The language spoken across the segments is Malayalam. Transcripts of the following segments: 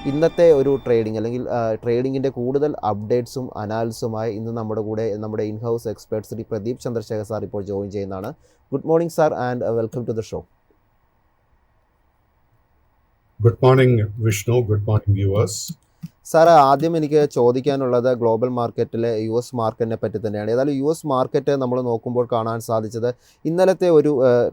ഇന്നത്തെ ഒരു ട്രേഡിംഗ് അല്ലെങ്കിൽ ട്രേഡിങ്ങിൻ്റെ കൂടുതൽ അപ്ഡേറ്റ്സും അനാലിസുമായി ഇന്ന് നമ്മുടെ കൂടെ നമ്മുടെ in house expert Shri Pradeep Chandrasekhar sir ഇപ്പോൾ ജോയിൻ ചെയ്യുന്നതാണ്. Good morning sir and welcome to the show. Good morning Vishnu, good morning viewers. Sir, ആദ്യം എനിക്ക് ചോദിക്കാനുള്ളത് ഗ്ലോബൽ മാർക്കറ്റിലെ US മാർക്കറ്റിനെ പറ്റി തന്നെയാണ്. ഏതായാലും US മാർക്കറ്റ് നമ്മൾ നോക്കുമ്പോൾ കാണാൻ സാധിച്ചത് ഇന്നലത്തെ ഒരു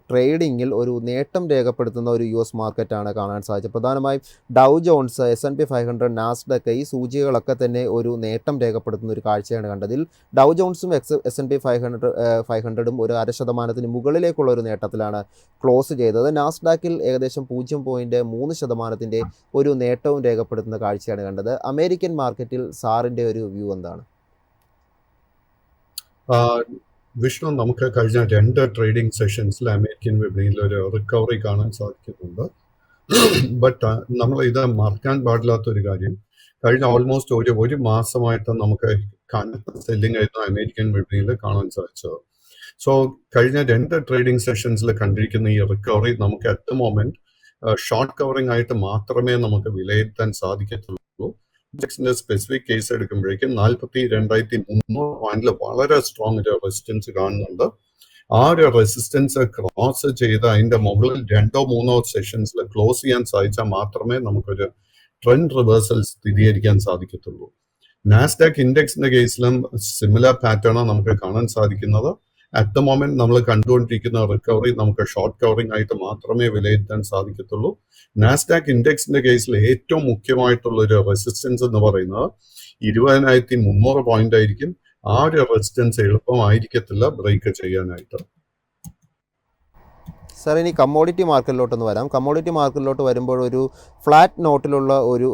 ട്രേഡിങ്ങിൽ ഒരു നേട്ടം രേഖപ്പെടുത്തുന്ന ഒരു US മാർക്കറ്റാണ് കാണാൻ സാധിച്ചത്. പ്രധാനമായും ഡൗ ജോൺസ്, S&P 500, നാസ്ഡക്ക് ഈ സൂചികകളൊക്കെ തന്നെ ഒരു നേട്ടം രേഖപ്പെടുത്തുന്ന ഒരു കാഴ്ചയാണ് കണ്ടത്. ഇതിൽ ഡൗ ജോൺസും S&P 500 ഒരു 0.5% മുകളിലേക്കുള്ള ഒരു നേട്ടത്തിലാണ് ക്ലോസ് ചെയ്തത്. നാസ്ഡാക്കിൽ ഏകദേശം 0.3% ഒരു നേട്ടവും രേഖപ്പെടുത്തുന്ന കാഴ്ചയാണ് കണ്ടത്. അമേരിക്കൻ മാർക്കറ്റിൽ സാറിന്റെ ഒരു വ്യൂ എന്താണ്? വിഷ്ണു, നമുക്ക് കഴിഞ്ഞ 2 ട്രേഡിംഗ് സെഷൻസിൽ അമേരിക്കൻ വിപണിയിൽ ഒരു റിക്കവറി കാണാൻ സാധിക്കുന്നുണ്ട്. ബട്ട് നമ്മൾ ഇത് മറക്കാൻ പാടില്ലാത്തൊരു കാര്യം, കഴിഞ്ഞ ഓൾമോസ്റ്റ് ഒരു മാസമായിട്ട് നമുക്ക് കനത്ത സെല്ലിംഗ് ആയിരുന്നു അമേരിക്കൻ വിപണിയിൽ കാണാൻ സാധിച്ചത്. സോ കഴിഞ്ഞ 2 ട്രേഡിംഗ് സെഷൻസിൽ കണ്ടിരിക്കുന്ന ഈ റിക്കവറി നമുക്ക് at the moment short covering ആയിട്ട് മാത്രമേ നമുക്ക് വിലയിരുത്താൻ സാധിക്കത്തുള്ളൂ. ഇൻഡെക്സിന്റെ സ്പെസിഫിക് കേസ് എടുക്കുമ്പോഴേക്കും 42,300 പോയിന്റിൽ വളരെ സ്ട്രോങ് ഒരു റെസിസ്റ്റൻസ് കാണുന്നുണ്ട്. ആ ഒരു റെസിസ്റ്റൻസ് ക്രോസ് ചെയ്ത് അതിന്റെ മുകളിൽ 2-3 സെഷൻസിൽ ക്ലോസ് ചെയ്യാൻ സാധിച്ചാൽ മാത്രമേ നമുക്കൊരു ട്രെൻഡ് റിവേഴ്സൽ സ്ഥിരീകരിക്കാൻ സാധിക്കത്തുള്ളൂ. നാസ്ഡാക്ക് ഇൻഡെക്സിന്റെ കേസിലും സിമിലർ പാറ്റേൺ നമുക്ക് കാണാൻ സാധിക്കുന്നത്. അറ്റ് ദ മൊമെന്റ് നമ്മൾ കണ്ടുകൊണ്ടിരിക്കുന്ന റിക്കവറി നമുക്ക് ഷോർട്ട് കവറിംഗ് ആയിട്ട് മാത്രമേ വിലയിരുത്താൻ സാധിക്കത്തുള്ളൂ. നാസ്ഡാക്ക് ഇൻഡെക്സിന്റെ കേസിൽ ഏറ്റവും മുഖ്യമായിട്ടുള്ള ഒരു റെസിസ്റ്റൻസ് എന്ന് പറയുന്നത് 20,300 പോയിന്റ് ആയിരിക്കും. ആ ഒരു റെസിസ്റ്റൻസ് എളുപ്പമായിരിക്കത്തില്ല ബ്രേക്ക് ചെയ്യാനായിട്ട്. സാർ, ഇനി കമ്മോഡിറ്റി മാർക്കറ്റിലോട്ടൊന്ന് വരാം. കമ്മോഡിറ്റി മാർക്കറ്റിലോട്ട് വരുമ്പോൾ ഒരു ഫ്ലാറ്റ് നോട്ടിലുള്ള ഒരു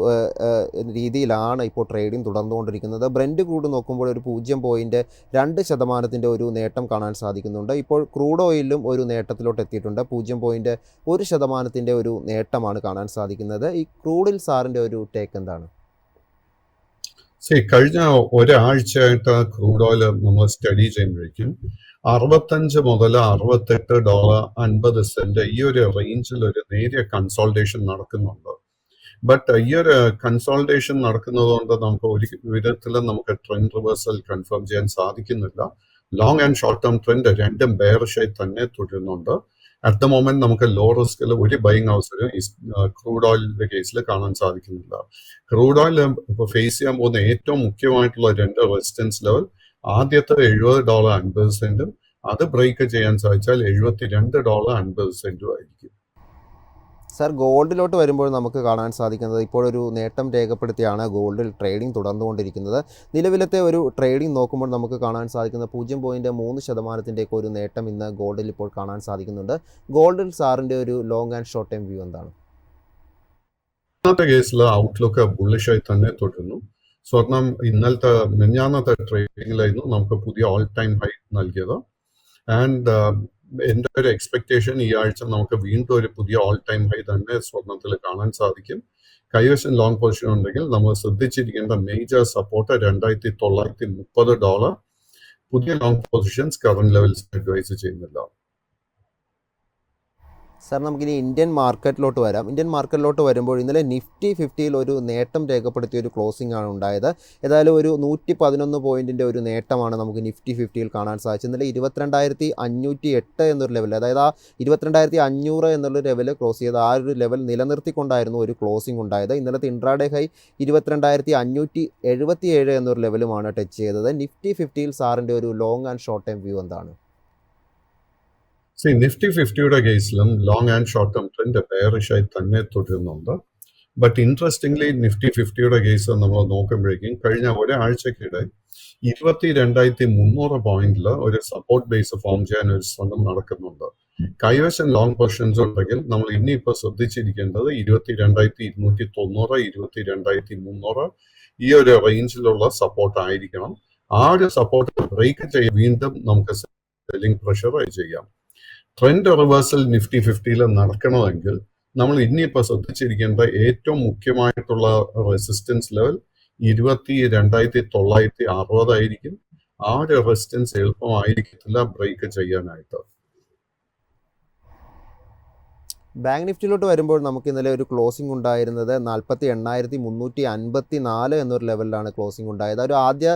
രീതിയിലാണ് ഇപ്പോൾ ട്രേഡിംഗ് തുടർന്നുകൊണ്ടിരിക്കുന്നത്. ബ്രെൻഡ് ക്രൂഡ് നോക്കുമ്പോൾ ഒരു 0.2% ഒരു നേട്ടം കാണാൻ സാധിക്കുന്നുണ്ട്. ഇപ്പോൾ ക്രൂഡ് ഓയിലും ഒരു നേട്ടത്തിലോട്ട് എത്തിയിട്ടുണ്ട്. 0.1% ഒരു നേട്ടമാണ് കാണാൻ സാധിക്കുന്നത്. ഈ ക്രൂഡിൽ സാറിൻ്റെ ഒരു ടേക്ക് എന്താണ്? കഴിഞ്ഞ ഒരാഴ്ചയായിട്ട് ക്രൂഡ് ഓയിൽ നമ്മൾ സ്റ്റഡി ചെയ്യുമ്പോഴേക്കും $65 മുതൽ $68.50 ഈ ഒരു റേഞ്ചിൽ ഒരു നേരിയ കൺസോൾട്ടേഷൻ നടക്കുന്നുണ്ട്. ബട്ട് ഈ ഒരു കൺസോൾട്ടേഷൻ നടക്കുന്നത് കൊണ്ട് നമുക്ക് ഒരു വിധത്തിലും നമുക്ക് ട്രെൻഡ് റിവേഴ്സൽ കൺഫേം ചെയ്യാൻ സാധിക്കുന്നില്ല. Long and short term trend രണ്ടും ബെയറിഷായി തന്നെ തുടരുന്നുണ്ട്. അറ്റ് ദ മൊമെന്റ് നമുക്ക് ലോ റിസ്കിൽ ഒരു ബൈങ് അവസരം ക്രൂഡ് ഓയിലിന്റെ കേസിൽ കാണാൻ സാധിക്കുന്നില്ല. ക്രൂഡ് ഓയിൽ ഇപ്പോൾ ഫേസ് ചെയ്യാൻ പോകുന്ന ഏറ്റവും മുഖ്യമായിട്ടുള്ള 2 റെസിസ്റ്റൻസ് ലെവൽ, ആദ്യത്തെ $70.50, അത് ബ്രേക്ക് ചെയ്യാൻ സാധിച്ചാൽ $72.50 ആയിരിക്കും. സാർ, ഗോൾഡിലോട്ട് വരുമ്പോൾ നമുക്ക് കാണാൻ സാധിക്കുന്നത് ഇപ്പോഴൊരു നേട്ടം രേഖപ്പെടുത്തിയാണ് ഗോൾഡിൽ ട്രേഡിംഗ് തുടർന്നുകൊണ്ടിരിക്കുന്നത്. നിലവിലത്തെ ഒരു ട്രേഡിംഗ് നോക്കുമ്പോൾ നമുക്ക് കാണാൻ സാധിക്കുന്ന 0.3% ഒരു നേട്ടം ഇന്ന് ഗോൾഡിൽ ഇപ്പോൾ കാണാൻ സാധിക്കുന്നുണ്ട്. ഗോൾഡിൽ സാറിൻ്റെ ഒരു long and short time view എന്താണ്? ഇന്നത്തെ കേസിൽ ഔട്ട്ലുക്ക് ബുള്ളിഷായി തന്നെ തുടരുന്നു. സ്വർണം ഇന്നലത്തെ മിനിഞ്ഞാന്നത്തെ ട്രേഡിംഗിലായിരുന്നു നമുക്ക് പുതിയ ഓൾ ടൈം ഹൈ നൽകിയത്. ആൻഡ് എൻ്റെ ഒരു എക്സ്പെക്ടേഷൻ ഈ ആഴ്ച നമുക്ക് വീണ്ടും ഒരു പുതിയ ഓൾ ടൈം ഹൈ തന്നെ സ്വർണത്തിൽ കാണാൻ സാധിക്കും. കൈവശം ലോങ് പൊസിഷൻ ഉണ്ടെങ്കിൽ നമ്മൾ ശ്രദ്ധിച്ചിരിക്കേണ്ട മേജർ സപ്പോർട്ട് $2,930. പുതിയ long positions current levels advise ചെയ്യുന്നില്ല. സാർ, നമുക്കിനി ഇന്ത്യൻ മാർക്കറ്റിലോട്ട് വരാം. ഇന്ത്യൻ മാർക്കറ്റിലോട്ട് വരുമ്പോൾ ഇന്നലെ നിഫ്റ്റി 50 ഒരു നേട്ടം രേഖപ്പെടുത്തിയ ഒരു ക്ലോസിംഗ് ആണ് ഉണ്ടായത്. ഏതായാലും ഒരു 111 പോയിന്റിൻ്റെ ഒരു നേട്ടമാണ് നമുക്ക് നിഫ്റ്റി 50 കാണാൻ സാധിച്ചത്. ഇന്നലെ 22,508 എന്നൊരു ലെവൽ, അതായത് ആ 22,500 എന്നുള്ള ലെവൽ ക്ലോസ് ചെയ്ത് ആ ഒരു ലെവൽ നിലനിർത്തിക്കൊണ്ടായിരുന്നു ഒരു ക്ലോസിംഗ് ഉണ്ടായത്. ഇന്നലത്തെ ഇൻട്രാഡേ ഹൈ 22,577 എന്നൊരു ലെവലുമാണ് ടച്ച് ചെയ്തത്. നിഫ്റ്റി 50 സാറിൻ്റെ ഒരു long and short time view എന്താണ്? നിഫ്റ്റി 50യുടെ കേസിലും long and short term trend ബെയറിഷായി തന്നെ തുടരുന്നുണ്ട്. ബട്ട് ഇൻട്രസ്റ്റിംഗ്ലി നിഫ്റ്റി 50യുടെ കേസ് നമ്മൾ നോക്കുമ്പോഴേക്കും കഴിഞ്ഞ ഒരാഴ്ചക്കിടെ 22,300 പോയിന്റിൽ ഒരു സപ്പോർട്ട് ബേസ് ഫോം ചെയ്യാൻ ഒരു ശ്രമം നടക്കുന്നുണ്ട്. കൈവശം ലോങ് പൊസിഷൻസ് ഉണ്ടെങ്കിൽ നമ്മൾ ഇനിയിപ്പോൾ ശ്രദ്ധിച്ചിരിക്കേണ്ടത് 22,290, 22,300 ഈ ഒരു റേഞ്ചിലുള്ള സപ്പോർട്ട് ആയിരിക്കണം. ആ ഒരു സപ്പോർട്ട് ബ്രേക്ക് ചെയ്യാൻ വീണ്ടും നമുക്ക് സെല്ലിംഗ് പ്രഷർ ചെയ്യാം. ട്രെൻഡ് റിവേഴ്സൽ നിഫ്റ്റി 50 നടക്കണമെങ്കിൽ നമ്മൾ ഇനിയിപ്പോൾ ശ്രദ്ധിച്ചിരിക്കേണ്ട ഏറ്റവും മുഖ്യമായിട്ടുള്ള റെസിസ്റ്റൻസ് ലെവൽ 22,960 ആയിരിക്കും. ആ ഒരു റെസിസ്റ്റൻസ് എളുപ്പമായിരിക്കത്തില്ല ബ്രേക്ക് ചെയ്യാനായിട്ട്. ബാങ്ക് നിഫ്റ്റിയിലോട്ട് വരുമ്പോൾ നമുക്ക് ഇന്നലെ ഒരു ക്ലോസിംഗ് ഉണ്ടായിരുന്നത് 48,354 എന്നൊരു ലെവലിലാണ് ക്ലോസിംഗ് ഉണ്ടായത്. ഒരു ആദ്യ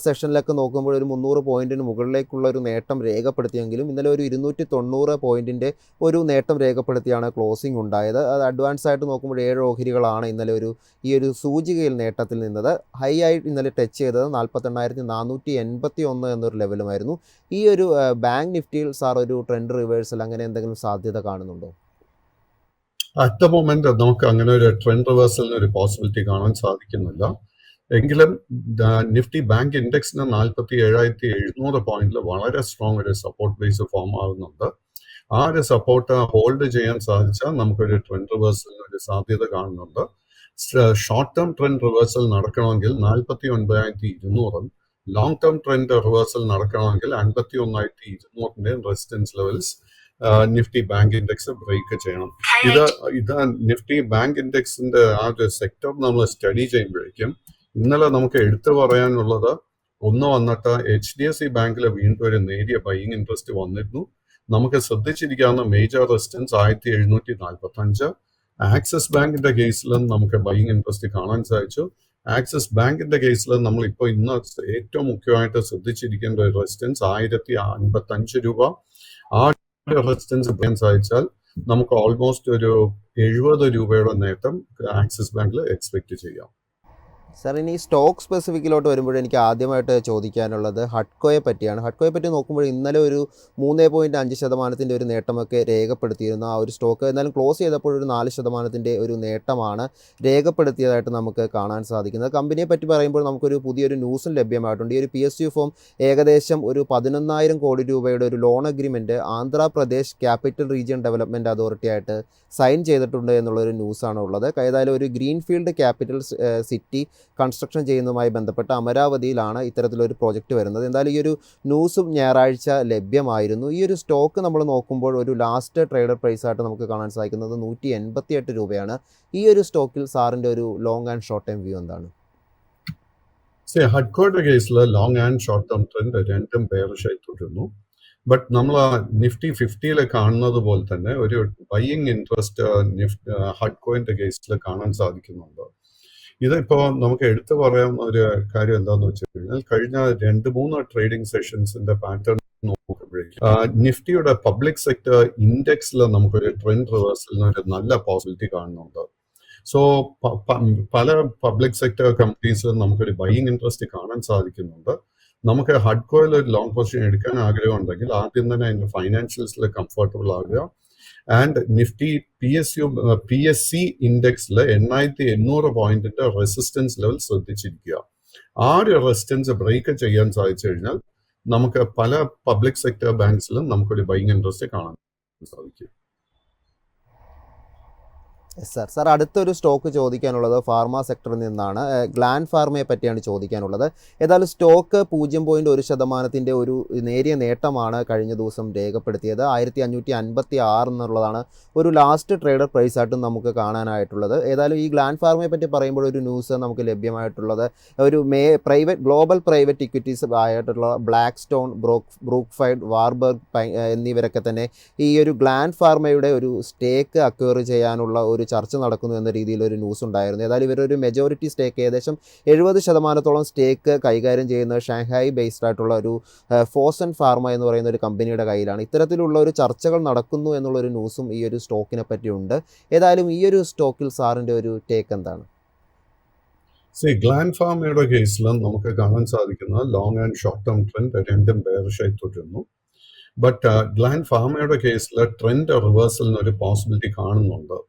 സെഷനിലൊക്കെ നോക്കുമ്പോൾ ഒരു 300 പോയിന്റിന് മുകളിലേക്കുള്ള ഒരു നേട്ടം രേഖപ്പെടുത്തിയെങ്കിലും ഇന്നലെ ഒരു 290 പോയിന്റിൻ്റെ ഒരു നേട്ടം രേഖപ്പെടുത്തിയാണ് ക്ലോസിംഗ് ഉണ്ടായത്. അത് അഡ്വാൻസ് ആയിട്ട് നോക്കുമ്പോൾ 7 ഓഹരികളാണ് ഇന്നലെ ഈ ഒരു സൂചികയിൽ നേട്ടത്തിൽ നിന്നത്. ഹൈ ആയി ഇന്നലെ ടച്ച് ചെയ്തത് 48,481 എന്നൊരു ലെവലുമായിരുന്നു. ഈ ഒരു ബാങ്ക് നിഫ്റ്റിയിൽ സാർ ഒരു ട്രെൻഡ് റിവേഴ്സൽ അങ്ങനെ എന്തെങ്കിലും സാധ്യത കാണുന്നുണ്ടോ? അറ്റ് ദ മൊമെന്റ് നമുക്ക് അങ്ങനെ ഒരു ട്രെൻഡ് റിവേഴ്സലിന് ഒരു പോസിബിലിറ്റി കാണാൻ സാധിക്കുന്നില്ല. എങ്കിലും നിഫ്റ്റി ബാങ്ക് ഇൻഡെക്സിന് 47,700 പോയിന്റിൽ വളരെ സ്ട്രോങ് ഒരു സപ്പോർട്ട് ബേസ് ഫോം ആകുന്നുണ്ട്. ആ ഒരു സപ്പോർട്ട് ഹോൾഡ് ചെയ്യാൻ സാധിച്ചാൽ നമുക്കൊരു ട്രെൻഡ് റിവേഴ്സലിന് ഒരു സാധ്യത കാണുന്നുണ്ട്. ഷോർട്ട് ടേം ട്രെൻഡ് റിവേഴ്സൽ നടക്കണമെങ്കിൽ 49,200, ലോങ് ടേം ട്രെൻഡ് റിവേഴ്സൽ നടക്കണമെങ്കിൽ 51,200 resistance levels Nifty bank index break ചെയ്യണം. ഇത് നിഫ്റ്റി ബാങ്ക് ഇൻഡെക്സിന്റെ ആ ഒരു സെക്ടർ നമ്മൾ സ്റ്റഡി ചെയ്യുമ്പോഴേക്കും ഇന്നലെ നമുക്ക് എടുത്തു പറയാനുള്ളത് ഒന്ന് വന്നിട്ട് HDFC ബാങ്കിൽ വീണ്ടും ഒരു നേരിയ ബൈയിങ് ഇൻട്രസ്റ്റ് വന്നിരുന്നു. നമുക്ക് ശ്രദ്ധിച്ചിരിക്കാവുന്ന മേജർ റെസിസ്റ്റൻസ് 1745. ആക്സിസ് ബാങ്കിന്റെ കേസിലും നമുക്ക് ബൈയിങ് ഇൻട്രസ്റ്റ് കാണാൻ സാധിച്ചു. ആക്സിസ് ബാങ്കിന്റെ കേസിൽ നമ്മൾ ഇപ്പോൾ ഇന്ന് ഏറ്റവും മുഖ്യമായിട്ട് ശ്രദ്ധിച്ചിരിക്കേണ്ട ഒരു റെസിസ്റ്റൻസ് 1055 രൂപ. ആ റെസിസ്റ്റൻസ് ബ്രേക്ക് സാധിച്ചാൽ നമുക്ക് ഓൾമോസ്റ്റ് ഒരു 70 രൂപയുടെ നേട്ടം ആക്സിസ് ബാങ്കിൽ എക്സ്പെക്ട് ചെയ്യാം. സാർ, ഇനി സ്റ്റോക്ക് സ്പെസിഫിക്കിലോട്ട് വരുമ്പോൾ എനിക്ക് ആദ്യമായിട്ട് ചോദിക്കാനുള്ളത് ഹഡ്കോയെ പറ്റിയാണ്. ഹഡ്കോയെ പറ്റി നോക്കുമ്പോൾ ഇന്നലെ ഒരു 3.5% ഒരു നേട്ടമൊക്കെ രേഖപ്പെടുത്തിയിരുന്നു ആ ഒരു സ്റ്റോക്ക്. എന്നാലും ക്ലോസ് ചെയ്തപ്പോൾ ഒരു 4% ഒരു നേട്ടമാണ് രേഖപ്പെടുത്തിയതായിട്ട് നമുക്ക് കാണാൻ സാധിക്കുന്നത്. കമ്പനിയെ പറ്റി പറയുമ്പോൾ നമുക്കൊരു പുതിയൊരു ന്യൂസും ലഭ്യമായിട്ടുണ്ട്. ഈ ഒരു PSU ഫോം ഏകദേശം ഒരു 11,000 കോടി രൂപയുടെ ഒരു loan agreement Andhra Pradesh capital region development authority ആയിട്ട് സൈൻ ചെയ്തിട്ടുണ്ട് എന്നുള്ളൊരു ന്യൂസാണ് ഉള്ളത്. ഏതായാലും ഒരു ഗ്രീൻഫീൽഡ് ക്യാപിറ്റൽ സിറ്റി കൺസ്ട്രക്ഷൻ ചെയ്യുന്നതുമായി ബന്ധപ്പെട്ട അമരാവതിയിലാണ് ഇത്തരത്തിലൊരു പ്രോജക്റ്റ് വരുന്നത്. എന്തായാലും ഈ ഒരു ന്യൂസും ഞായറാഴ്ച ലഭ്യമായിരുന്നു. ഈ ഒരു സ്റ്റോക്ക് നമ്മൾ നോക്കുമ്പോൾ ഒരു ലാസ്റ്റ് ട്രേഡർ പ്രൈസായിട്ട് നമുക്ക് കാണാൻ സാധിക്കുന്നത് 188 രൂപയാണ്. ഈ ഒരു സ്റ്റോക്കിൽ സാറിൻ്റെ ഒരു long and short time view എന്താണ്? ഹഡ്കോയുടെ കേസിൽ long and short term trend രണ്ടും ബെയറിഷായി തുടരുന്നു. ബട്ട് നമ്മൾ നിഫ്റ്റി 50 കാണുന്നത് പോലെ തന്നെ ഒരു ബൈയിങ് ഇൻട്രസ്റ്റ് ഹഡ്കോയിന്റെ കേസിൽ കാണാൻ സാധിക്കുന്നുണ്ട്. ഇതിപ്പോ നമുക്ക് എടുത്തു പറയാവുന്ന ഒരു കാര്യം എന്താന്ന് വെച്ച് കഴിഞ്ഞാൽ കഴിഞ്ഞ 2-3 ട്രേഡിംഗ് സെഷൻസിന്റെ പാറ്റേൺ നോക്കുമ്പോഴേക്കും നിഫ്റ്റിയുടെ പബ്ലിക് സെക്ടർ ഇൻഡെക്സിൽ നമുക്കൊരു ട്രെൻഡ് റിവേഴ്സലിന് ഒരു നല്ല പോസിബിലിറ്റി കാണുന്നുണ്ട്. സോ പല പബ്ലിക് സെക്ടർ കമ്പനീസിലും നമുക്കൊരു ബൈയിങ് ഇൻട്രസ്റ്റ് കാണാൻ സാധിക്കുന്നുണ്ട്. നമുക്ക് ഹഡ്കോയിൽ ഒരു ലോങ് പൊസിഷൻ എടുക്കാൻ ആഗ്രഹം ഉണ്ടെങ്കിൽ ആദ്യം തന്നെ അതിന്റെ ഫൈനാൻഷ്യൽസിൽ കംഫർട്ടബിൾ ആകുക. ആൻഡ് നിഫ്റ്റി PSC ഇൻഡെക്സിൽ 8,800 പോയിന്റിന്റെ റെസിസ്റ്റൻസ് ലെവൽ ശ്രദ്ധിച്ചിരിക്കുക. ആ ഒരു റെസിസ്റ്റൻസ് ബ്രേക്ക് ചെയ്യാൻ സാധിച്ചു കഴിഞ്ഞാൽ നമുക്ക് പല പബ്ലിക് സെക്ടർ ബാങ്ക്സിലും നമുക്കൊരു ബൈയിങ് ഇൻട്രസ്റ്റ് കാണാൻ സാധിക്കും. സാർ, അടുത്തൊരു സ്റ്റോക്ക് ചോദിക്കാനുള്ളത് ഫാർമ സെക്ടറിൽ നിന്നാണ്. ഗ്ലാൻഡ് ഫാർമയെ പറ്റിയാണ് ചോദിക്കാനുള്ളത്. ഏതായാലും സ്റ്റോക്ക് 0.1% ഒരു നേരിയ നേട്ടമാണ് കഴിഞ്ഞ ദിവസം രേഖപ്പെടുത്തിയത്. 1556 എന്നുള്ളതാണ് ഒരു ലാസ്റ്റ് ട്രേഡർ പ്രൈസായിട്ടും നമുക്ക് കാണാനായിട്ടുള്ളത്. ഏതായാലും ഈ ഗ്ലാൻഡ് ഫാർമയെ പറ്റി പറയുമ്പോൾ ഒരു ന്യൂസ് നമുക്ക് ലഭ്യമായിട്ടുള്ളത് ഒരു ഗ്ലോബൽ പ്രൈവറ്റ് ഇക്വിറ്റീസ് ആയിട്ടുള്ള ബ്ലാക്ക് സ്റ്റോൺ, ബ്രൂക്ക്ഫൈഡ്, വാർബർഗ് എന്നിവരൊക്കെ തന്നെ ഈ ഒരു ഗ്ലാൻഡ് ഫാർമയുടെ ഒരു സ്റ്റേക്ക് അക്വയർ ചെയ്യാനുള്ള ഒരു ചർച്ച നടക്കുന്നു എന്ന രീതിയിൽ ഒരു ന്യൂസ് ഉണ്ടായിരുന്നു. ഏതായാലും ഇവരൊരു മെജോറിറ്റി സ്റ്റേക്ക് ഏകദേശം 70% സ്റ്റേക്ക് കൈകാര്യം ചെയ്യുന്നത് ഷാങ്ഹായി ബേസ്ഡ് ആയിട്ടുള്ള ഒരു ഫോസൻ ഫാർമ എന്ന് പറയുന്ന ഒരു കമ്പനിയുടെ കയ്യിലാണ്. ഇത്തരത്തിലുള്ള ഒരു ചർച്ചകൾ നടക്കുന്നു എന്നുള്ളൊരു ന്യൂസും ഈ ഒരു സ്റ്റോക്കിനെ പറ്റിയുണ്ട്. ഏതായാലും ഈ ഒരു സ്റ്റോക്കിൽ സാറിൻ്റെ ഒരു ടേക്ക് എന്താണ്? ഗ്ലാൻഡ് ഫാർമയുടെ കേസിലും നമുക്ക് കാണാൻ സാധിക്കുന്ന long and short term trend രണ്ടും ബെയറിഷായി തുടരുന്നു. ബട്ട് ഗ്ലാൻഡ് ഫാർമയുടെ കേസിൽ ട്രെൻഡ് റിവേഴ്സലിന് ഒരു പോസിബിലിറ്റി കാണുന്നുണ്ട്.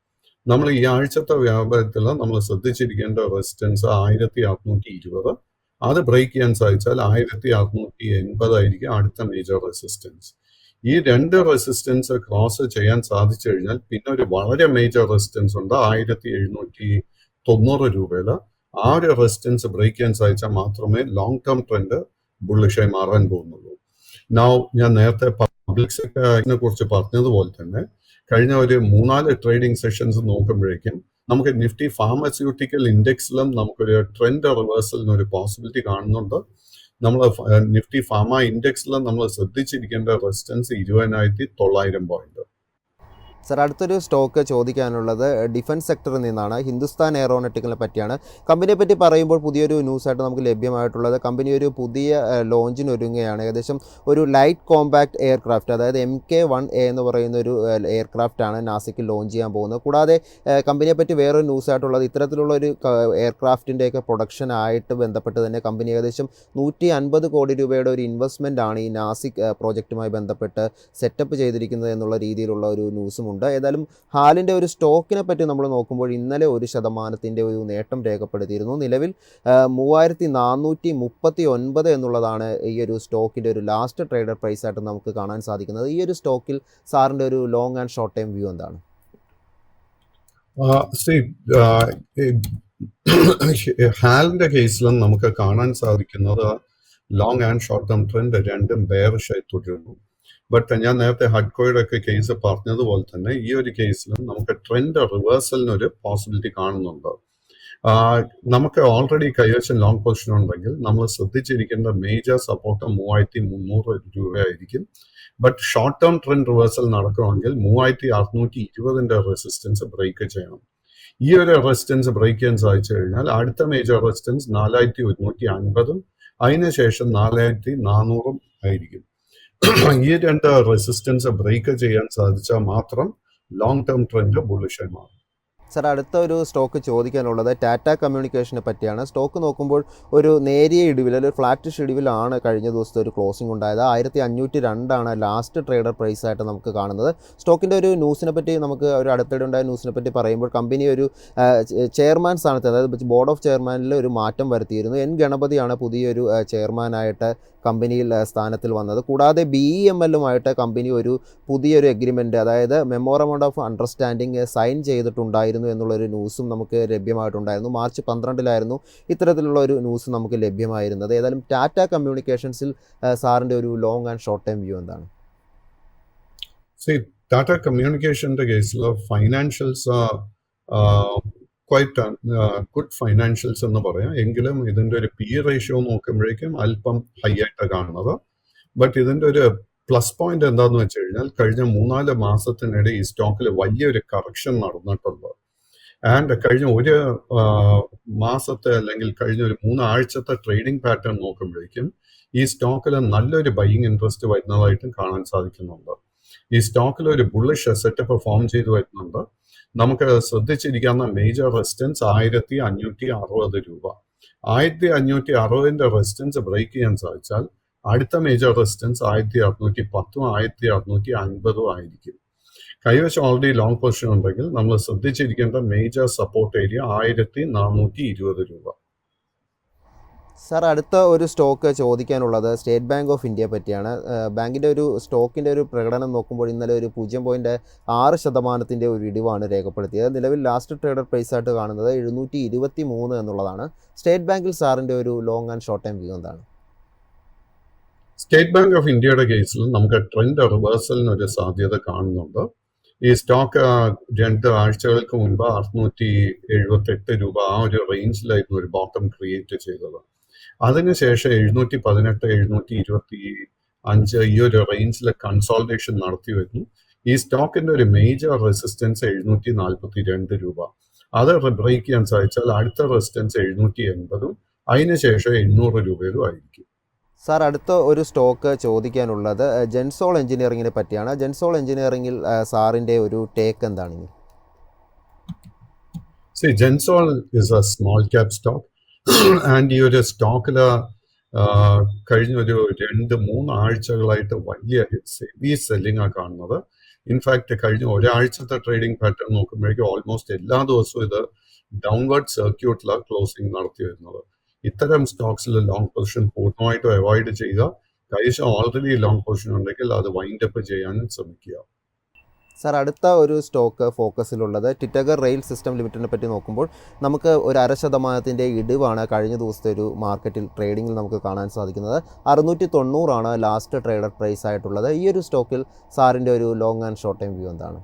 നമ്മൾ ഈ ആഴ്ചത്തെ വ്യാപാരത്തിൽ നമ്മൾ ശ്രദ്ധിച്ചിരിക്കേണ്ട റെസിസ്റ്റൻസ് 1620. അത് ബ്രേക്ക് ചെയ്യാൻ സാധിച്ചാൽ 1680 ആയിരിക്കും അടുത്ത മേജർ റെസിസ്റ്റൻസ്. ഈ രണ്ട് റെസിസ്റ്റൻസ് ക്രോസ് ചെയ്യാൻ സാധിച്ചു കഴിഞ്ഞാൽ പിന്നെ ഒരു വളരെ മേജർ റെസിസ്റ്റൻസ് ഉണ്ട് 1790 രൂപയിൽ. ആ ഒരു റെസിസ്റ്റൻസ് ബ്രേക്ക് ചെയ്യാൻ സാധിച്ചാൽ മാത്രമേ ലോങ് ടേം ട്രെൻഡ് ബുള്ളിഷായി മാറാൻ പോകുന്നുള്ളൂ. ഞാൻ നേരത്തെ പബ്ലിക് സെക്ടറിനെ കുറിച്ച് പറഞ്ഞതുപോലെ തന്നെ കഴിഞ്ഞ ഒരു 3-4 ട്രേഡിംഗ് സെഷൻസ് നോക്കുമ്പോഴേക്കും നമുക്ക് നിഫ്റ്റി ഫാർമസ്യൂട്ടിക്കൽ ഇൻഡെക്സിലും നമുക്കൊരു ട്രെൻഡ് റിവേഴ്സലിന് ഒരു പോസിബിലിറ്റി കാണുന്നുണ്ട്. നമ്മൾ നിഫ്റ്റി ഫാർമ ഇൻഡെക്സിലും നമ്മൾ ശ്രദ്ധിച്ചിരിക്കേണ്ട റെസിസ്റ്റൻസ് 20,900 പോയിന്റ്. സർ, അടുത്തൊരു സ്റ്റോക്ക് ചോദിക്കാനുള്ളത് ഡിഫൻസ് സെക്ടറിൽ നിന്നാണ്. ഹിന്ദുസ്ഥാൻ എയറോനോട്ടിക്കലിനെ പറ്റിയാണ്. കമ്പനിയെ പറ്റി പറയുമ്പോൾ പുതിയൊരു ന്യൂസായിട്ട് നമുക്ക് ലഭ്യമായിട്ടുള്ളത്, കമ്പനി ഒരു പുതിയ ലോഞ്ചിന് ഒരുങ്ങുകയാണ്. ഏകദേശം ഒരു ലൈറ്റ് കോമ്പാക്ട് എയർക്രാഫ്റ്റ്, അതായത് MK-1A എന്ന് പറയുന്ന ഒരു എയർക്രാഫ്റ്റാണ് നാസിക്കിൽ ലോഞ്ച് ചെയ്യാൻ പോകുന്നത്. കൂടാതെ കമ്പനിയെ പറ്റി വേറൊരു ന്യൂസായിട്ടുള്ളത്, ഇത്തരത്തിലുള്ള ഒരു എയർക്രാഫ്റ്റിൻ്റെയൊക്കെ പ്രൊഡക്ഷനായിട്ട് ബന്ധപ്പെട്ട് തന്നെ കമ്പനി ഏകദേശം 150 കോടി രൂപയുടെ ഒരു ഇൻവെസ്റ്റ്മെൻ്റ് ആണ് ഈ നാസിക് പ്രോജക്റ്റുമായി ബന്ധപ്പെട്ട് സെറ്റപ്പ് ചെയ്തിരിക്കുന്നത് എന്നുള്ള രീതിയിലുള്ള ഒരു ന്യൂസും. ഏതായാലും ഹാലിൻ്റെ ഒരു സ്റ്റോക്കിനെ പറ്റി നമ്മൾ നോക്കുമ്പോൾ ഇന്നലെ 1% ഒരു നേട്ടം രേഖപ്പെടുത്തിയിരുന്നു. നിലവിൽ 3439 എന്നുള്ളതാണ് ഈ ഒരു സ്റ്റോക്കിൻ്റെ ഒരു ലാസ്റ്റ് ട്രേഡർ പ്രൈസ് ആയിട്ട് നമുക്ക് കാണാൻ സാധിക്കുന്നത്. ഈ ഒരു സ്റ്റോക്കിൽ സാറിൻ്റെ ഒരു long and short time view എന്താണ്? ഹാലിന്റെ കേസിലും നമുക്ക് കാണാൻ സാധിക്കുന്നത് long and short term trend രണ്ടും ബെയറിഷായി തുടരുന്നു. ബട്ട് ഞാൻ നേരത്തെ ഹഡ്കോയുടെ ഒക്കെ കേസ് പറഞ്ഞതുപോലെ തന്നെ ഈ ഒരു കേസിലും നമുക്ക് ട്രെൻഡ് റിവേഴ്സലിനൊരു പോസിബിലിറ്റി കാണുന്നുണ്ട്. നമുക്ക് ഓൾറെഡി കൈവശം ലോങ് പൊസിഷൻ ഉണ്ടെങ്കിൽ നമ്മൾ ശ്രദ്ധിച്ചിരിക്കേണ്ട മേജർ സപ്പോർട്ട് 3300 രൂപയായിരിക്കും. But short term trend reversal നടക്കണമെങ്കിൽ 3620 റെസിസ്റ്റൻസ് ബ്രേക്ക് ചെയ്യണം. ഈ ഒരു റെസിസ്റ്റൻസ് ബ്രേക്ക് ചെയ്യാൻ സാധിച്ചു കഴിഞ്ഞാൽ അടുത്ത മേജർ റെസിസ്റ്റൻസ് 4150 അതിനുശേഷം 4400 ആയിരിക്കും. ഈ രണ്ട് റെസിസ്റ്റൻസ് ബ്രേക്ക് ചെയ്യാൻ സാധിച്ചാൽ മാത്രം ലോങ് ടേം ട്രെൻഡ് ബുള്ളിഷായി മാറും. സർ, അടുത്ത ഒരു സ്റ്റോക്ക് ചോദിക്കാനുള്ളത് ടാറ്റ കമ്മ്യൂണിക്കേഷനെ പറ്റിയാണ്. സ്റ്റോക്ക് നോക്കുമ്പോൾ ഒരു നേരിയ ഇടിവിൽ, ഒരു ഫ്ലാറ്റിഷ് ഇടിവിലാണ് കഴിഞ്ഞ ദിവസത്തെ ഒരു ക്ലോസിംഗ് ഉണ്ടായത്. 1502 ലാസ്റ്റ് ട്രേഡർ പ്രൈസ് ആയിട്ട് നമുക്ക് കാണുന്നത്. സ്റ്റോക്കിൻ്റെ ഒരു ന്യൂസിനെ പറ്റി നമുക്ക് ഒരു അടുത്തിടെ ഉണ്ടായ ന്യൂസിനെ പറ്റി പറയുമ്പോൾ കമ്പനി ഒരു ചെയർമാൻ സ്ഥാനത്ത്, അതായത് ബോർഡ് ഓഫ് ചെയർമാനിൽ ഒരു മാറ്റം വരുത്തിയിരുന്നു. എൻ ഗണപതിയാണ് പുതിയൊരു ചെയർമാനായിട്ട് കമ്പനിയിൽ സ്ഥാനത്തിൽ വന്നത്. കൂടാതെ BEML-ഉമായിട്ട് കമ്പനി ഒരു പുതിയൊരു എഗ്രിമെൻറ്റ്, അതായത് മെമ്മോറണ്ടം ഓഫ് അണ്ടർസ്റ്റാൻഡിങ് സൈൻ ചെയ്തിട്ടുണ്ടായിരുന്നു എന്നുള്ളൊരു ന്യൂസും നമുക്ക് ലഭ്യമായിട്ടുണ്ടായിരുന്നു. മാർച്ച് 12 ഇത്തരത്തിലുള്ള ഒരു ന്യൂസ് നമുക്ക് ലഭ്യമായിരുന്നത്. ഏതായാലും ടാറ്റ കമ്മ്യൂണിക്കേഷൻസിൽ സാറിൻ്റെ ഒരു long and short time view എന്താണ്? ടാറ്റ കമ്മ്യൂണിക്കേഷന്റെ കേസിൽ ഫൈനാൻഷ്യൽസ് ക്വൈറ്റ് ഗുഡ് ഫൈനാൻഷ്യൽസ് എന്ന് പറയാം. എങ്കിലും ഇതിന്റെ ഒരു PE റേഷ്യോ നോക്കുമ്പോഴേക്കും അല്പം ഹൈ ആയിട്ട് കാണുന്നത്. ബട്ട് ഇതിന്റെ ഒരു പ്ലസ് പോയിന്റ് എന്താന്ന് വെച്ച് കഴിഞ്ഞാൽ കഴിഞ്ഞ 3-4 മാസത്തിനിടെ ഈ സ്റ്റോക്കിൽ വലിയൊരു കറക്ഷൻ നടന്നിട്ടുണ്ട്. ആൻഡ് കഴിഞ്ഞ ഒരു മാസത്തെ അല്ലെങ്കിൽ കഴിഞ്ഞ ഒരു 3 ആഴ്ചത്തെ ട്രേഡിംഗ് പാറ്റേൺ നോക്കുമ്പോഴേക്കും ഈ സ്റ്റോക്കിൽ നല്ലൊരു ബൈയിങ് ഇൻട്രസ്റ്റ് വരുന്നതായിട്ടും കാണാൻ സാധിക്കുന്നുണ്ട്. ഈ സ്റ്റോക്കിൽ ഒരു ബുള്ളിഷ് സെറ്റപ്പ് ഫോം ചെയ്തു വരുന്നുണ്ട്. നമുക്ക് ശ്രദ്ധിച്ചിരിക്കാവുന്ന മേജർ റെസിസ്റ്റൻസ് 1560 രൂപ. 1560 റെസിസ്റ്റൻസ് ബ്രേക്ക് ചെയ്യാൻ സാധിച്ചാൽ അടുത്ത മേജർ റെസിസ്റ്റൻസ് 1610 1650 ആയിരിക്കും. കൈവശം ഓൾറെഡി ലോങ് പൊസിഷൻ ഉണ്ടെങ്കിൽ നമ്മൾ ശ്രദ്ധിച്ചിരിക്കേണ്ട മേജർ സപ്പോർട്ട് ഏരിയ 1420 രൂപ. സാർ, അടുത്ത ഒരു സ്റ്റോക്ക് ചോദിക്കാനുള്ളത് സ്റ്റേറ്റ് ബാങ്ക് ഓഫ് ഇന്ത്യയെ പറ്റിയാണ്. ബാങ്കിൻ്റെ ഒരു സ്റ്റോക്കിൻ്റെ ഒരു പ്രകടനം നോക്കുമ്പോൾ ഇന്നലെ ഒരു 0.6% ഒരു ഇടിവാണ് രേഖപ്പെടുത്തിയത്. നിലവിൽ ലാസ്റ്റ് ട്രേഡർ പ്രൈസ് ആയിട്ട് കാണുന്നത് 723 എന്നുള്ളതാണ്. സ്റ്റേറ്റ് ബാങ്കിൽ സാറിൻ്റെ ഒരു long and short time view എന്താണ്? സ്റ്റേറ്റ് ബാങ്ക് ഓഫ് ഇന്ത്യയുടെ കേസിൽ നമുക്ക് ട്രെൻഡ് റിവേഴ്സലിന് ഒരു സാധ്യത കാണുന്നുണ്ട്. ഈ സ്റ്റോക്ക് 2 ആഴ്ചകൾക്ക് മുൻപ് 678 രൂപ ആ ഒരു റേഞ്ചിലായിരുന്നു ഒരു ബോട്ടം ക്രിയേറ്റ് ചെയ്തത്. അതിനുശേഷം 718 725 ഈ ഒരു റേഞ്ചിൽ കൺസോൾട്ടേഷൻ നടത്തി വരുന്നു. ഈ സ്റ്റോക്കിന്റെ ഒരു മേജർ റെസിസ്റ്റൻസ് 742 രൂപ. അത് ബ്രേക്ക് ചെയ്യാൻ സാധിച്ചാൽ അടുത്ത റെസിസ്റ്റൻസ് 780 അതിനുശേഷം 800 രൂപയിലും ആയിരിക്കും. സാർ, അടുത്ത ഒരു സ്റ്റോക്ക് ചോദിക്കാനുള്ളത് ജെൻസോൾ എഞ്ചിനീയറിങ്ങിനെ പറ്റിയാണ്. ജെൻസോൾ എഞ്ചിനീയറിങ്ങിൽ സാറിൻ്റെ ഒരു ടേക്ക് എന്താണ്? Gensol is A small cap stock and ഈ ഒരു സ്റ്റോക്കിൽ കഴിഞ്ഞ ഒരു 2-3 ആഴ്ചകളായിട്ട് വലിയ ഹെവി സെല്ലിംഗ് ആണ് കാണുന്നത്. ഇൻഫാക്ട് കഴിഞ്ഞ ഒരാഴ്ചത്തെ ട്രേഡിംഗ് പാറ്റേൺ നോക്കുമ്പോഴേക്കും ഓൾമോസ്റ്റ് എല്ലാ ദിവസവും ഇത് ഡൗൺവേർഡ് സർക്യൂട്ടിലാണ് ക്ലോസിംഗ് നടത്തി വരുന്നത്. ഇത്തരം സ്റ്റോക്സിൽ ലോങ് പൊസിഷൻ പൂർണ്ണമായിട്ടും അവോയ്ഡ് ചെയ്യുക. കൈവശം ഓൾറെഡി ലോങ് പൊസിഷൻ ഉണ്ടെങ്കിൽ അത് വൈൻഡ് അപ്പ് ചെയ്യാനും ശ്രമിക്കുക. സാർ, അടുത്ത ഒരു സ്റ്റോക്ക് ഫോക്കസിലുള്ളത് ടിറ്റഗർ റെയിൽ സിസ്റ്റം ലിമിറ്റഡിനെ പറ്റി നോക്കുമ്പോൾ നമുക്ക് ഒരു 0.5% ഇടിവാണ് കഴിഞ്ഞ ദിവസത്തെ ഒരു മാർക്കറ്റിൽ ട്രേഡിങ്ങിൽ നമുക്ക് കാണാൻ സാധിക്കുന്നത്. 690 ലാസ്റ്റ് ട്രേഡർ പ്രൈസ് ആയിട്ടുള്ളത്. ഈ ഒരു സ്റ്റോക്കിൽ സാറിൻ്റെ ഒരു long and short time view എന്താണ്?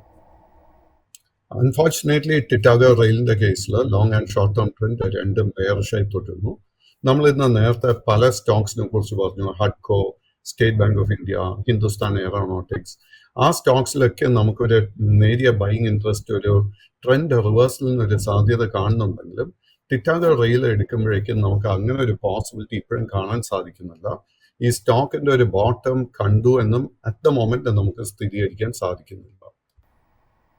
അൺഫോർച്ചുനേറ്റ്ലി ടിറ്റഗർ റെയിലിന്റെ കേസിൽ long and short term trend രണ്ടും ബെയറിഷായി തുടരുന്നു. നമ്മൾ ഇന്ന് നേരത്തെ പല സ്റ്റോക്സിനെ കുറിച്ച് പറഞ്ഞു. ഹഡ്കോ, State Bank of India, Hindustan Aeronautics, ആ സ്റ്റോക്സിലൊക്കെ നമുക്കൊരു നേരിയ ബൈങ് ഇൻട്രസ്റ്റ്, ഒരു ട്രെൻഡ് റിവേഴ്സലിനൊരു സാധ്യത കാണുന്നുണ്ടെങ്കിലും ടിറ്റാഗോ റെയിൽ എടുക്കുമ്പോഴേക്കും നമുക്ക് അങ്ങനെ ഒരു പോസിബിലിറ്റി ഇപ്പോഴും കാണാൻ സാധിക്കുന്നില്ല. ഈ സ്റ്റോക്കിന്റെ ഒരു ബോട്ടം കണ്ടു എന്നും അറ്റ് ദ മൊമെന്റ് നമുക്ക് സ്ഥിരീകരിക്കാൻ സാധിക്കുന്നില്ല.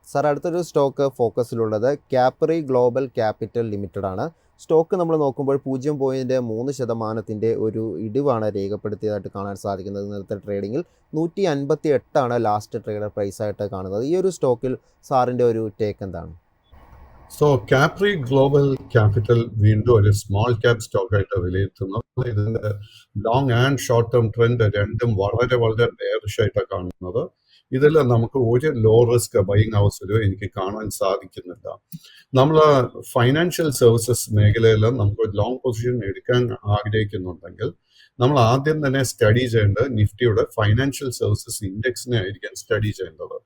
സാർ, അടുത്തൊരു stock ഫോക്കസിലുള്ളത് Capri global capital limited ആണ്. സ്റ്റോക്ക് നമ്മൾ നോക്കുമ്പോൾ 0.3% ഒരു ഇടിവാണ് രേഖപ്പെടുത്തിയതായിട്ട് കാണാൻ സാധിക്കുന്നത്. ഇന്നലത്തെ ട്രേഡിങ്ങിൽ 158 ലാസ്റ്റ് ട്രേഡർ പ്രൈസ് ആയിട്ട് കാണുന്നത്. ഈ ഒരു സ്റ്റോക്കിൽ സാറിൻ്റെ ഒരു ടേക്ക് എന്താണ്? സോ ക്യാപ്രി ഗ്ലോബൽ ക്യാപിറ്റൽ വീണ്ടും ഒരു സ്മോൾ ക്യാപ് സ്റ്റോക്ക് ആയിട്ട് വിലയിരുത്തുന്നത്. ഇതിന്റെ long and short term trend രണ്ടും വളരെ വളരെ ബെയറിഷ് ആയിട്ടാണ് കാണുന്നത്. ഇതിൽ നമുക്ക് ഒരു ലോ റിസ്ക് ബൈങ് അവസരവും എനിക്ക് കാണാൻ സാധിക്കുന്നില്ല. നമ്മൾ ഫൈനാൻഷ്യൽ സർവീസസ് മേഖലയിൽ നമുക്ക് ഒരു ലോങ് പൊസിഷൻ എടുക്കാൻ ആഗ്രഹിക്കുന്നുണ്ടെങ്കിൽ നമ്മൾ ആദ്യം തന്നെ സ്റ്റഡി ചെയ്യേണ്ടത് നിഫ്റ്റിയുടെ ഫൈനാൻഷ്യൽ സർവീസസ് ഇൻഡെക്സിനെ ആയിരിക്കും സ്റ്റഡി ചെയ്യേണ്ടത്.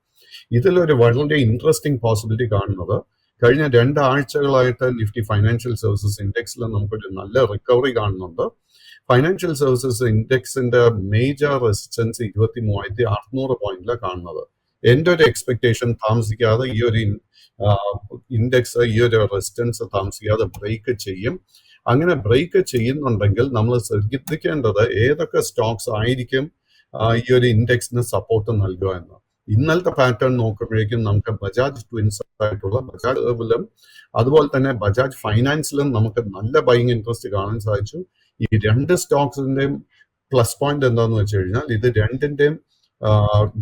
ഇതിലൊരു വളരെ ഇൻട്രസ്റ്റിംഗ് പോസിബിലിറ്റി കാണുന്നത്, കഴിഞ്ഞ 2 ആഴ്ചകളായിട്ട് നിഫ്റ്റി ഫൈനാൻഷ്യൽ സർവീസസ് ഇൻഡെക്സിൽ നമുക്കൊരു നല്ല റിക്കവറി കാണുന്നുണ്ട്. ഫൈനാൻഷ്യൽ സർവീസസ് ഇൻഡെക്സിന്റെ മേജർ റെസിസ്റ്റൻസ് 23,600 പോയിന്റിലാണ് കാണുന്നത്. എൻ്റെ ഒരു എക്സ്പെക്ടേഷൻ താമസിക്കാതെ ഈ ഒരു ഇൻഡെക്സ് ഈ ഒരു റെസിസ്റ്റൻസ് താമസിക്കാതെ ബ്രേക്ക് ചെയ്യും. അങ്ങനെ ബ്രേക്ക് ചെയ്യുന്നുണ്ടെങ്കിൽ നമ്മൾ ശ്രദ്ധിക്കേണ്ടത് ഏതൊക്കെ സ്റ്റോക്സ് ആയിരിക്കും ഈ ഒരു ഇൻഡെക്സിന് സപ്പോർട്ട് നൽകുക എന്ന്. ഇന്നലത്തെ പാറ്റേൺ നോക്കുമ്പോഴേക്കും നമുക്ക് ബജാജ് ട്വിൻസ് ആയിട്ടുള്ള ബജാജ് ഹെർബലും അതുപോലെ തന്നെ ബജാജ് ഫൈനാൻസിലും നമുക്ക് നല്ല ബൈങ് ഇൻട്രസ്റ്റ് കാണാൻ സാധിച്ചു. ഈ 2 സ്റ്റോക്സിന്റെയും പ്ലസ് പോയിന്റ് എന്താന്ന് വെച്ച് കഴിഞ്ഞാൽ ഇത് രണ്ടിന്റെയും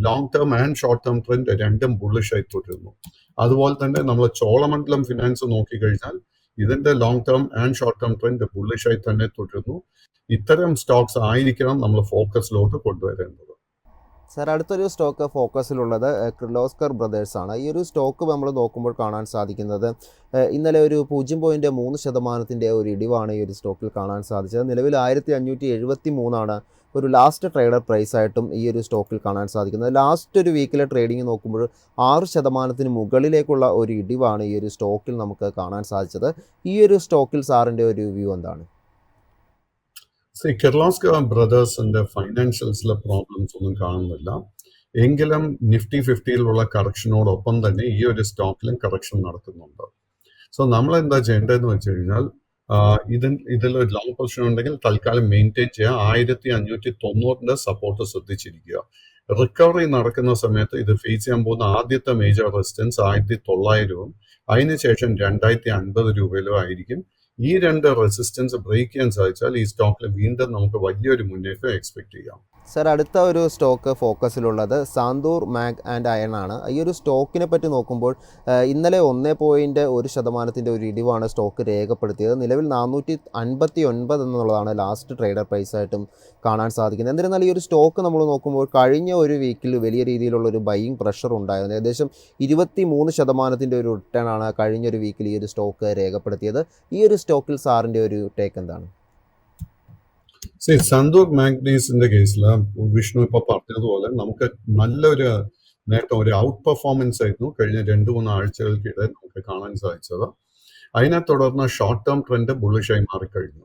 long term and short term trend രണ്ടും ബുള്ളിഷ് ആയി തുടരുന്നു. അതുപോലെ തന്നെ നമ്മൾ ചോളമണ്ഡലം ഫിനാൻസ് നോക്കിക്കഴിഞ്ഞാൽ ഇതിന്റെ long term and short term trend bullish ആയി തന്നെ തുടരുന്നു. ഇത്തരം സ്റ്റോക്സ് ആയിരിക്കണം നമ്മൾ ഫോക്കസിലോട്ട് കൊണ്ടുവരേണ്ടത്. സാർ, അടുത്തൊരു സ്റ്റോക്ക് ഫോക്കസിലുള്ളത് കിർലോസ്കർ ബ്രദേഴ്സ് ആണ്. ഈ ഒരു സ്റ്റോക്ക് നമ്മൾ നോക്കുമ്പോൾ കാണാൻ സാധിക്കുന്നത് ഇന്നലെ ഒരു 0.3% ഒരു ഇടിവാണ് ഈ ഒരു സ്റ്റോക്കിൽ കാണാൻ സാധിച്ചത്. നിലവിൽ 1573 ഒരു ലാസ്റ്റ് ട്രേഡർ പ്രൈസ് ആയിട്ടും ഈ ഒരു സ്റ്റോക്കിൽ കാണാൻ സാധിക്കുന്നത്. ലാസ്റ്റ് ഒരു വീക്കിലെ ട്രേഡിംഗ് നോക്കുമ്പോൾ 6% മുകളിലേക്കുള്ള ഒരു ഇടിവാണ് ഈ ഒരു സ്റ്റോക്കിൽ നമുക്ക് കാണാൻ സാധിച്ചത്. ഈ ഒരു സ്റ്റോക്കിൽ സാറിൻ്റെ ഒരു വ്യൂ എന്താണ്? കിർലോസ്കർ ബ്രദേഴ്സിന്റെ ഫൈനാൻഷ്യൽസിലെ പ്രോബ്ലംസ് ഒന്നും കാണുന്നില്ല. എങ്കിലും നിഫ്റ്റി 50-യിലുള്ള കറക്ഷനോടൊപ്പം തന്നെ ഈ ഒരു സ്റ്റോക്കിലും കറക്ഷൻ നടക്കുന്നുണ്ട്. സോ നമ്മൾ എന്താ ചെയ്യേണ്ടതെന്ന് വെച്ച് കഴിഞ്ഞാൽ ഇതിലൊരു ലോങ് പൊസിഷൻ ഉണ്ടെങ്കിൽ തൽക്കാലം മെയിൻറ്റെയിൻ ചെയ്യുക. 1590 സപ്പോർട്ട് ശ്രദ്ധിച്ചിരിക്കുക. റിക്കവറി നടക്കുന്ന സമയത്ത് ഇത് ഫേസ് ചെയ്യാൻ പോകുന്ന ആദ്യത്തെ മേജർ റെസിസ്റ്റൻസ് 1900 അതിനുശേഷം 2050 രൂപയിലും ആയിരിക്കും. ഈ 2 റെസിസ്റ്റൻസ് ബ്രേക്ക് ചെയ്യാൻ സാധിച്ചാൽ ഈ സ്റ്റോക്കിൽ വീണ്ടും നമുക്ക് വലിയൊരു മുന്നേറ്റം എക്സ്പെക്ട് ചെയ്യാം. സാർ, അടുത്ത ഒരു സ്റ്റോക്ക് ഫോക്കസിലുള്ളത് സാന്തൂർ മാഗ് ആൻഡ് അയൺ ആണ്. ഈ ഒരു സ്റ്റോക്കിനെ പറ്റി നോക്കുമ്പോൾ ഇന്നലെ 1.1% ഒരു ഇടിവാണ് സ്റ്റോക്ക് രേഖപ്പെടുത്തിയത്. നിലവിൽ 459 എന്നുള്ളതാണ് ലാസ്റ്റ് ട്രേഡർ പ്രൈസായിട്ടും കാണാൻ സാധിക്കുന്നത്. എന്നിരുന്നാൽ ഈ ഒരു സ്റ്റോക്ക് നമ്മൾ നോക്കുമ്പോൾ കഴിഞ്ഞ ഒരു വീക്കിൽ വലിയ രീതിയിലുള്ളൊരു ബൈയിങ് പ്രഷർ ഉണ്ടായിരുന്നു. ഏകദേശം 23% ഒരു റിട്ടേൺ ആണ് കഴിഞ്ഞൊരു വീക്കിൽ ഈ ഒരു സ്റ്റോക്ക് രേഖപ്പെടുത്തിയത്. ഈ ഒരു സ്റ്റോക്കിൽ സാറിൻ്റെ ഒരു ടേക്ക് എന്താണ്? സന്തൂർ മാഗ്നീസിന്റെ കേസിൽ വിഷ്ണു ഇപ്പൊ പറഞ്ഞതുപോലെ നമുക്ക് നല്ലൊരു നേട്ടം, ഒരു ഔട്ട് പെർഫോമൻസ് ആയിരുന്നു കഴിഞ്ഞ 2-3 ആഴ്ചകൾക്കിടെ നമുക്ക് കാണാൻ സാധിച്ചത്. അതിനെ തുടർന്ന് ഷോർട്ട് ടേം ട്രെൻഡ് ബുള്ളിഷായി മാറിക്കഴിഞ്ഞു.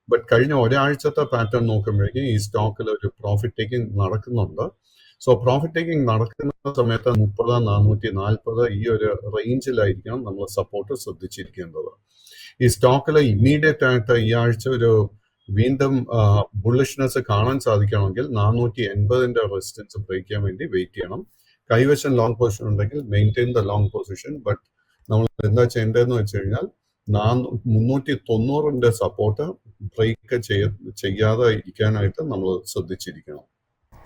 ബട്ട് കഴിഞ്ഞ ഒരാഴ്ചത്തെ പാറ്റേൺ നോക്കുമ്പോഴേക്കും ഈ സ്റ്റോക്കിൽ ഒരു പ്രോഫിറ്റ് ടേക്കിംഗ് നടക്കുന്നുണ്ട്. സോ പ്രോഫിറ്റ് ടേക്കിംഗ് നടക്കുന്ന സമയത്ത് 30-440 ഈ ഒരു റേഞ്ചിലായിരിക്കണം നമ്മൾ സപ്പോർട്ട് ശ്രദ്ധിച്ചിരിക്കേണ്ടത്. ഈ സ്റ്റോക്കിൽ ഇമ്മീഡിയറ്റ് ആയിട്ട് ഈ ആഴ്ച ഒരു വീണ്ടും ബുള്ളിഷ്നെസ് കാണാൻ സാധിക്കണമെങ്കിൽ 480 റെസിസ്റ്റൻസ് ബ്രേക്ക് ചെയ്യാൻ വേണ്ടി വെയിറ്റ് ചെയ്യണം. കൈവശം ലോങ് പൊസിഷൻ ഉണ്ടെങ്കിൽ maintain the long position. But നമ്മൾ എന്താ ചെയ്യേണ്ടതെന്ന് വെച്ച് കഴിഞ്ഞാൽ 390 സപ്പോർട്ട് ബ്രേക്ക് ചെയ്യാതെ ഇരിക്കാനായിട്ട് നമ്മൾ ശ്രദ്ധിച്ചിരിക്കണം.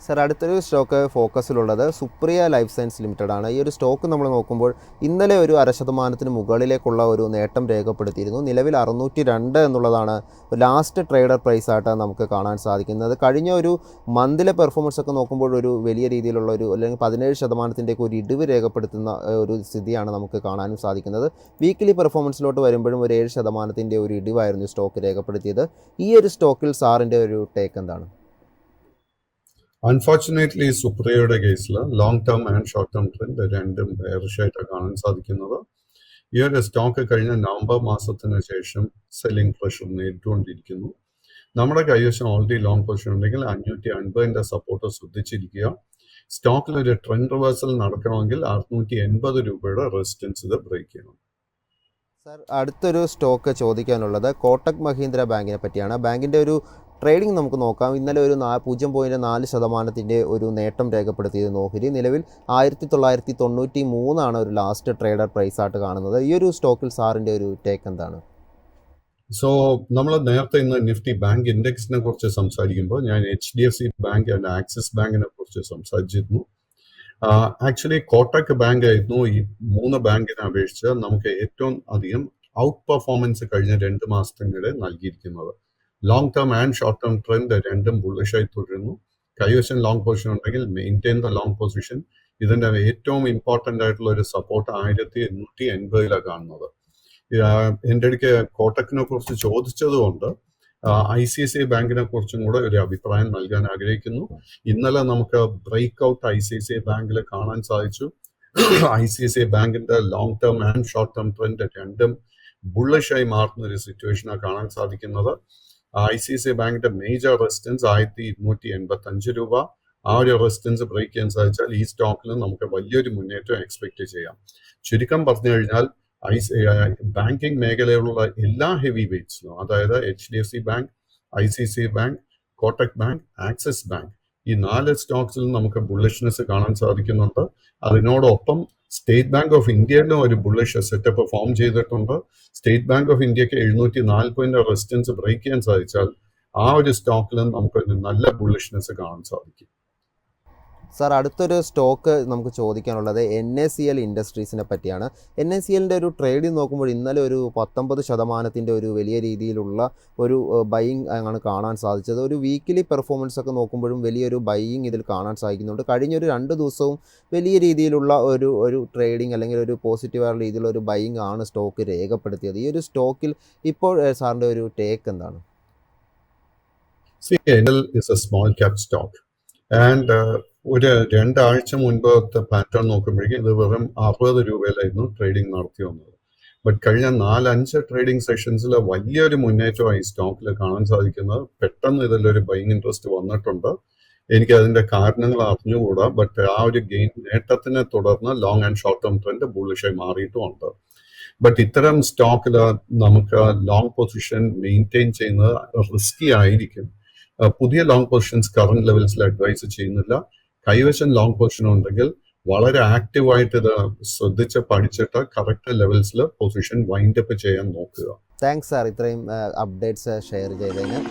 സാർ, അടുത്തൊരു സ്റ്റോക്ക് ഫോക്കസിലുള്ളത് സുപ്രിയ ലൈഫ് സയൻസ് ലിമിറ്റഡ് ആണ്. ഈ ഒരു സ്റ്റോക്ക് നമ്മൾ നോക്കുമ്പോൾ ഇന്നലെ ഒരു 0.5% മുകളിലേക്കുള്ള ഒരു നേട്ടം രേഖപ്പെടുത്തിയിരുന്നു. നിലവിൽ 602 എന്നുള്ളതാണ് ലാസ്റ്റ് ട്രേഡർ പ്രൈസായിട്ട് നമുക്ക് കാണാൻ സാധിക്കുന്നത്. കഴിഞ്ഞ ഒരു മന്തിലെ പെർഫോമൻസ് ഒക്കെ നോക്കുമ്പോൾ ഒരു വലിയ രീതിയിലുള്ള ഒരു അല്ലെങ്കിൽ 17% ഒരു ഇടിവ് രേഖപ്പെടുത്തുന്ന ഒരു സ്ഥിതിയാണ് നമുക്ക് കാണാനും സാധിക്കുന്നത്. വീക്കിലി പെർഫോമൻസിലോട്ട് വരുമ്പോഴും ഒരു 7% ഒരു ഇടിവായിരുന്നു സ്റ്റോക്ക് രേഖപ്പെടുത്തിയത്. ഈ ഒരു സ്റ്റോക്കിൽ സാറിൻ്റെ ഒരു ടേക്ക് എന്താണ്? അൺഫോർച്ചുനേറ്റ്ലി സുപ്രിയയുടെ കേസിൽ long term and short term trend രണ്ടും ബെയറിഷായിട്ടാണ് കാണാൻ സാധിക്കുന്നത്. ഈ ഒരു സ്റ്റോക്ക് കഴിഞ്ഞ നവംബർ മാസത്തിന് ശേഷം സെല്ലിംഗ് പ്രഷർ നേരിട്ടുകൊണ്ടിരിക്കുന്നു. നമ്മുടെ കൈവശം ഓൾറെഡി ലോങ് പൊസിഷൻ ഉണ്ടെങ്കിൽ 550 സപ്പോർട്ട് ശ്രദ്ധിച്ചിരിക്കുക. സ്റ്റോക്കിൽ ഒരു ട്രെൻഡ് റിവേഴ്സൽ നടക്കണമെങ്കിൽ 680 രൂപയുടെ റെസിസ്റ്റൻസ് ഇത് ബ്രേക്ക് ചെയ്യണം. സർ, അടുത്തൊരു സ്റ്റോക്ക് ചോദിക്കാനുള്ളത് കോട്ടക് മഹീന്ദ്ര ബാങ്കിനെ പറ്റിയാണ്. ബാങ്കിൻ്റെ ഒരു ട്രേഡിംഗ് നമുക്ക് നോക്കാം. ഇന്നലെ ഒരു 0.4% ഒരു നേട്ടം രേഖപ്പെടുത്തിയത് ഓഹരി. നിലവിൽ 1993 ഒരു ലാസ്റ്റ് ട്രേഡർ പ്രൈസായിട്ട് കാണുന്നത്. ഈ ഒരു സ്റ്റോക്കിൽ സാറിൻ്റെ ഒരു ടേക്ക് എന്താണ്? സോ നമ്മൾ നേരത്തെ ഇന്ന് നിഫ്റ്റി ബാങ്ക് ഇൻഡെക്സിനെ കുറിച്ച് സംസാരിക്കുമ്പോൾ ഞാൻ HDFC ബാങ്ക് ആൻഡ് ആക്സിസ് ബാങ്കിനെ കുറിച്ച് സംസാരിച്ചിരുന്നു. ആക്ച്വലി കോട്ടക് ബാങ്ക് ആയിരുന്നു ഈ 3 ബാങ്കിനെ അപേക്ഷിച്ച് നമുക്ക് ഏറ്റവും അധികം ഔട്ട് പെർഫോമൻസ് കഴിഞ്ഞ 2 മാസത്തിനിടെ നൽകിയിരിക്കുന്നത്. Long term and short term trend രണ്ടും ബുള്ളിഷായി തുടരുന്നു. കൈവശം ലോങ് പൊസിഷൻ ഉണ്ടെങ്കിൽ മെയിൻറ്റെയിൻ ദ ലോങ് പൊസിഷൻ. ഇതിന്റെ ഏറ്റവും ഇമ്പോർട്ടൻ്റ് ആയിട്ടുള്ള ഒരു സപ്പോർട്ട് 1880 കാണുന്നത്. എൻ്റെ അടുക്ക് കോട്ടക്കിനെ കുറിച്ച് ചോദിച്ചതുകൊണ്ട് ICICI ബാങ്കിനെ കുറിച്ചും കൂടെ ഒരു അഭിപ്രായം നൽകാൻ ആഗ്രഹിക്കുന്നു. ഇന്നലെ നമുക്ക് ബ്രേക്ക് ഔട്ട് ICICI ബാങ്കിൽ കാണാൻ സാധിച്ചു. ICICI ബാങ്കിന്റെ long term and short term trend രണ്ടും ബുള്ളിഷായി മാറുന്ന ഒരു സിറ്റുവേഷനാണ് കാണാൻ സാധിക്കുന്നത്. ICICI ബാങ്കിന്റെ മേജർ റെസിസ്റ്റൻസ് 1285 രൂപ. ആ ഒരു റെസിസ്റ്റൻസ് ബ്രേക്ക് ചെയ്യാൻ സാധിച്ചാൽ ഈ സ്റ്റോക്കിൽ നമുക്ക് വലിയൊരു മുന്നേറ്റം എക്സ്പെക്ട് ചെയ്യാം. ചുരുക്കം പറഞ്ഞു കഴിഞ്ഞാൽ ബാങ്കിങ് മേഖലയിലുള്ള എല്ലാ ഹെവി വെയ്റ്റ്സിലും, അതായത് HDFC bank, ICICI bank, Kotak bank, axis bank, ഈ 4 സ്റ്റോക്സിലും നമുക്ക് ബുള്ളിഷ്നെസ് കാണാൻ സാധിക്കുന്നുണ്ട്. അതിനോടൊപ്പം സ്റ്റേറ്റ് ബാങ്ക് ഓഫ് ഇന്ത്യയിലും ഒരു ബുള്ളിഷ് സെറ്റപ്പ് ഫോം ചെയ്തിട്ടുണ്ട്. സ്റ്റേറ്റ് ബാങ്ക് ഓഫ് ഇന്ത്യക്ക് 740 റെസിസ്റ്റൻസ് ബ്രേക്ക് ചെയ്യാൻ സാധിച്ചാൽ ആ ഒരു സ്റ്റോക്കിലും നമുക്കൊരു നല്ല ബുള്ളിഷ്നെസ് കാണാൻ സാധിക്കും. സാർ, അടുത്തൊരു സ്റ്റോക്ക് നമുക്ക് ചോദിക്കാനുള്ളത് NACL ഇൻഡസ്ട്രീസിനെ പറ്റിയാണ്. NACLൻ്റെ ഒരു ട്രേഡിംഗ് നോക്കുമ്പോൾ ഇന്നലെ ഒരു 19% ഒരു വലിയ രീതിയിലുള്ള ഒരു ബൈയിങ് ആണ് കാണാൻ സാധിച്ചത്. ഒരു വീക്കിലി പെർഫോമൻസ് ഒക്കെ നോക്കുമ്പോഴും വലിയൊരു ബൈയിങ് ഇതിൽ കാണാൻ സാധിക്കുന്നുണ്ട്. കഴിഞ്ഞൊരു 2 ദിവസവും വലിയ രീതിയിലുള്ള ഒരു ട്രേഡിംഗ് അല്ലെങ്കിൽ ഒരു പോസിറ്റീവായ രീതിയിലുള്ള ഒരു ബൈയിങ് ആണ് സ്റ്റോക്ക് രേഖപ്പെടുത്തിയത്. ഈ ഒരു സ്റ്റോക്കിൽ ഇപ്പോൾ സാറിൻ്റെ ഒരു ടേക്ക് എന്താണ്? NL is a small cap stock and ഒരു 2 ആഴ്ച മുൻപത്തെ പാറ്റേൺ നോക്കുമ്പോഴേക്കും ഇത് വെറും 60 രൂപയിലായിരുന്നു ട്രേഡിംഗ് നടത്തി വന്നത്. ബട്ട് കഴിഞ്ഞ 4-5 ട്രേഡിംഗ് സെഷൻസിൽ വലിയൊരു മുന്നേറ്റമായി സ്റ്റോക്കിൽ കാണാൻ സാധിക്കുന്നത്. പെട്ടെന്ന് ഇതിലൊരു ബൈയിങ് ഇൻട്രസ്റ്റ് വന്നിട്ടുണ്ട്. എനിക്ക് അതിന്റെ കാരണങ്ങൾ അറിഞ്ഞുകൂടാ. ബട്ട് ആ ഒരു നേട്ടത്തിനെ തുടർന്ന് long and short term trend ബുള്ളിഷായി മാറിയിട്ടുമുണ്ട്. ബട്ട് ഇത്തരം സ്റ്റോക്കിൽ നമുക്ക് ലോങ് പൊസിഷൻ മെയിൻറ്റെയിൻ ചെയ്യുന്നത് റിസ്കി ആയിരിക്കും. പുതിയ ലോങ് പൊസിഷൻസ് കറന്റ് ലെവൽസിൽ അഡ്വൈസ് ചെയ്യുന്നില്ല. കൈവശം ലോങ് പൊസിഷൻ ഉണ്ടെങ്കിൽ വളരെ ആക്റ്റീവായിട്ട് ഇത് ശ്രദ്ധിച്ച് പഠിച്ചിട്ട് കറക്റ്റ് ലെവൽസിൽ പൊസിഷൻ വൈൻഡ് അപ്പ് ചെയ്യാൻ നോക്കുക. താങ്ക്സ് സാർ, ഇത്രയും അപ്ഡേറ്റ്സ് ഷെയർ ചെയ്തതിന്.